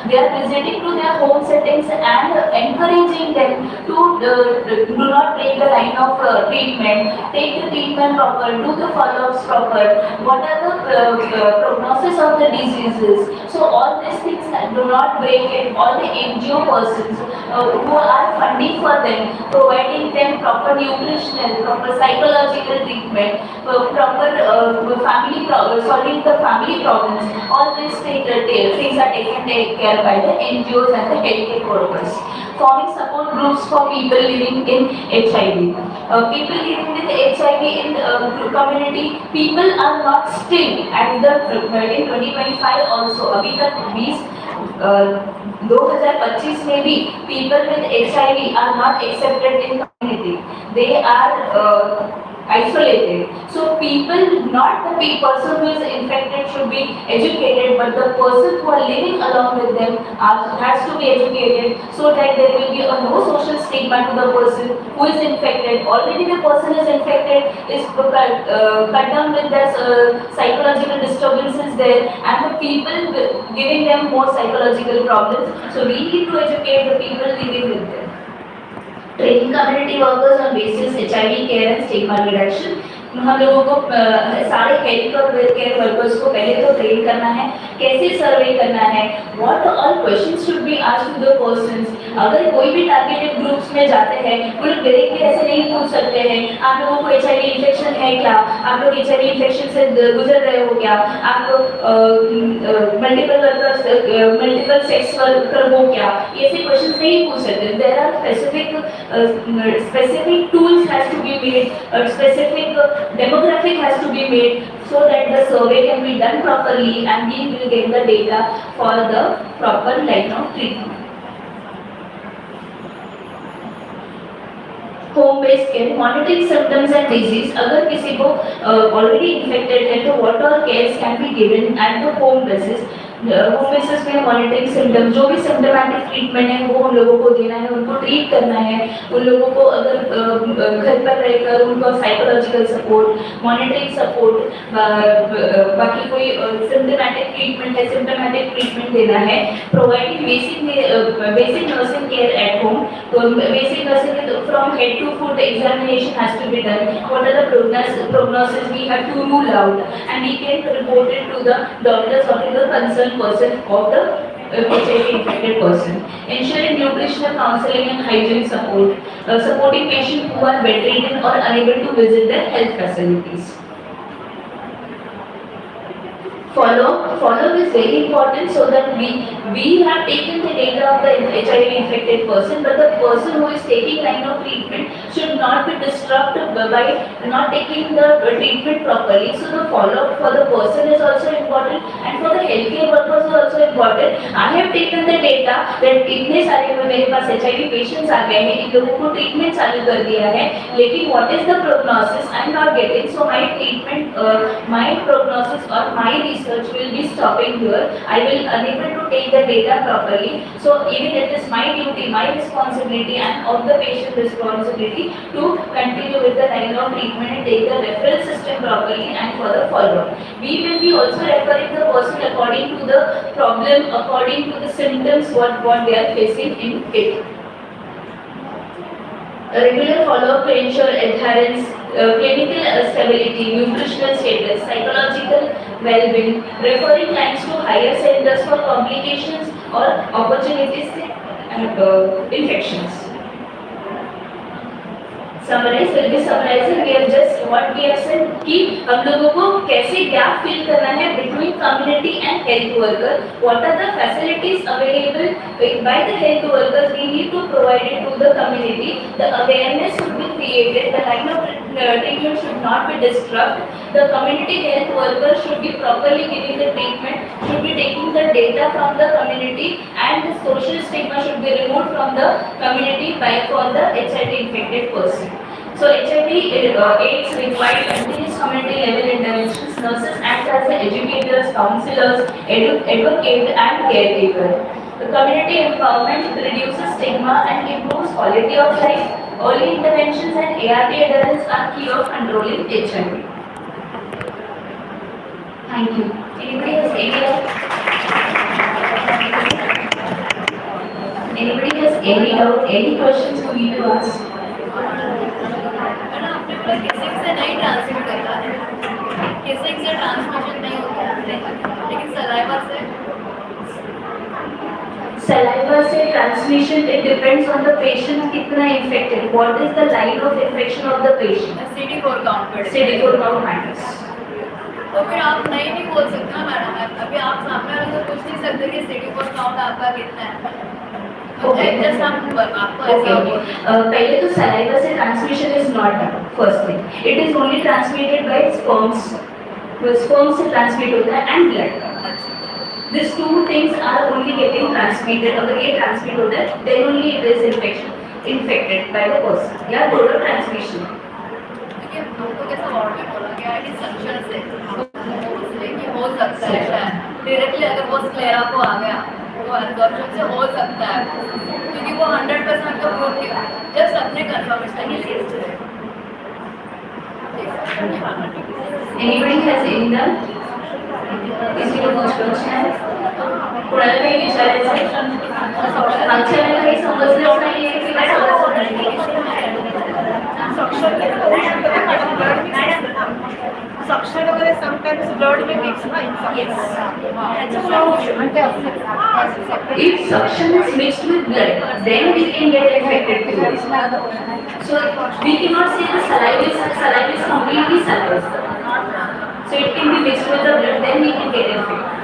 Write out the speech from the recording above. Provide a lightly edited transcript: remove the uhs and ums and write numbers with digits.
They are visiting to their home settings and encouraging them to do not break the line of treatment, take the treatment proper, do the follow-ups proper, what are the prognosis of the diseases. So all these things do not break it. All the NGO persons who are funding for them, providing them proper nutritional, proper psychological treatment, proper solving the family problems, all these things are taken care by the NGOs and the healthcare workers. Forming support groups for people living in HIV. People living with HIV in the community, people are not still at the in 2025 also. अभी तक 2025 में भी people with HIV are not accepted in community. They are isolated. So people, not the person who is infected should be educated, but the person who are living along with them has to be educated, so that there will be a no social stigma to the person who is infected. Already the person is infected, is cut down with the psychological disturbances there, and the people giving them more psychological problems. So we need to educate the people living with them. Training community workers on basis HIV care and stigma reduction. हम लोगों को सारे health और wealth care workers को पहले तो train करना है, कैसे सर्वे करना है, what all questions should be asked to the persons. अगर कोई भी टारगेटेड ग्रुप्स में जाते हैं, वो लोग डायरेक्टली ऐसे नहीं पूछ सकते हैं आप लोगों को HIV इन्फेक्शन है क्या, आप लोग HIV इन्फेक्शन से गुजर रहे हो क्या, आप मल्टीपल सेक्स वर्कर हो क्या, ऐसे क्वेश्चंस नहीं पूछ सकते. There are specific tools has to be made, specific demographic has to be made, so that the survey can be done properly and we will get the data for the proper line of treatment. Home based care, monitoring symptoms and disease. अगर किसी को already infected है तो what all cares can be given at the home basis. Home basis में monitoring symptoms, जो भी symptomatic treatment है वो हम लोगों को देना है, उनको ट्रीट करना है. उन लोगों को अगर घर पर रहकर उनको साइकोलॉजिकल सपोर्ट, मॉनिटरिंग सपोर्ट, बाकी कोई सिम्टोमेटिक ट्रीटमेंट है, सिम्टोमेटिक ट्रीटमेंट देना है. Providing basic nursing care at home. तो basic nursing from head to foot examination has to be done. What are the prognosis we have to rule out, and we can report it to the doctors or to the concerned person of the HIV infected person. Ensuring nutritional counseling and hygiene support, supporting patients who are bedridden or unable to visit their health facilities. Follow is very important, so that we have taken the data of the HIV infected person, but the person who is taking line of treatment should not be disrupted by not taking the treatment properly. So the follow-up for the person is also important, and for the healthcare workers is also important. I have taken the data that इतने सारे मेरे पास HIV patients आ गए हैं, इन लोगों को treatment चालू कर दिया है, लेकिन what is the prognosis I am not getting. So my treatment, my prognosis or my research will be stopping here. I will unable to take the data properly. So even it is my duty, my responsibility, and of the patient responsibility to continue with the line of treatment and take the referral system properly and for the follow-up. We will be also referring the person according to the problem, according to the symptoms what they are facing in it. A regular follow-up to ensure adherence, clinical stability, nutritional status, psychological well-being, referring clients to higher centers for complications or opportunities and infections. Summarizing, we have just what we have said कि हम लोगों को कैसे gap fill करना है between community and health worker. What are the facilities available by the health workers? We need to provide it to the community. The awareness should be created. The line of treatment should not be disrupted. The community health worker should be properly giving the treatment. Should be taking the data from the community, and the social stigma should be removed from the community for the HIV infected person. So HIV AIDS requires continuous community level interventions. Nurses act as the educators, counselors, advocate and caretaker. The community empowerment reduces stigma and improves quality of life. Early interventions and ART adherence are key of controlling HIV. Thank you. Anybody has any other? Any doubt, any questions for me to ask? Madam आपने बोला kissing से नहीं transmit होता है, kissing से transmission नहीं होता है, लेकिन सलाइवा से transmission, it depends on the patient कितना infected. What is the line of infection of the patient? CD4 count पे CD4 count matters. तो फिर आप नहीं बोल सकते ना मैडम, अभी आप सामने वाले को पूछ नहीं सकते कि CD4 काउंट आपका कितना है। Okay. Just आपको ऐसा बोल पहले तो saliva से transmission is not done. First thing, it is only transmitted by sperms. Sperm से transmit होता है and blood. These two things are only getting transmitted. अगर ये transmit होता है, then only it is infected by the person. या total transmission. देखिए हमको कैसा वर्ड में बोला गया है कि संचरण से कि हो सकता है शायद डायरेक्टली अगर वो स्क्लेरा को आ गया तो एब्जॉर्प्शन से हो सकता है, क्योंकि वो 100% का प्रूफ किया जस्ट अपने कंफर्मेशन के लिए। Anybody has any doubt? किसी को कुछ प्रश्न है? कोणाला काही विचारायचं आहे? मागच्याला काही समजलंच नाहीये की काय Suction वगैरे sometimes blood may mix ना If suction is mixed with blood, then we can get infected too. So we cannot say the saliva is completely saliva. So it can be mixed with the blood, then we can get infected.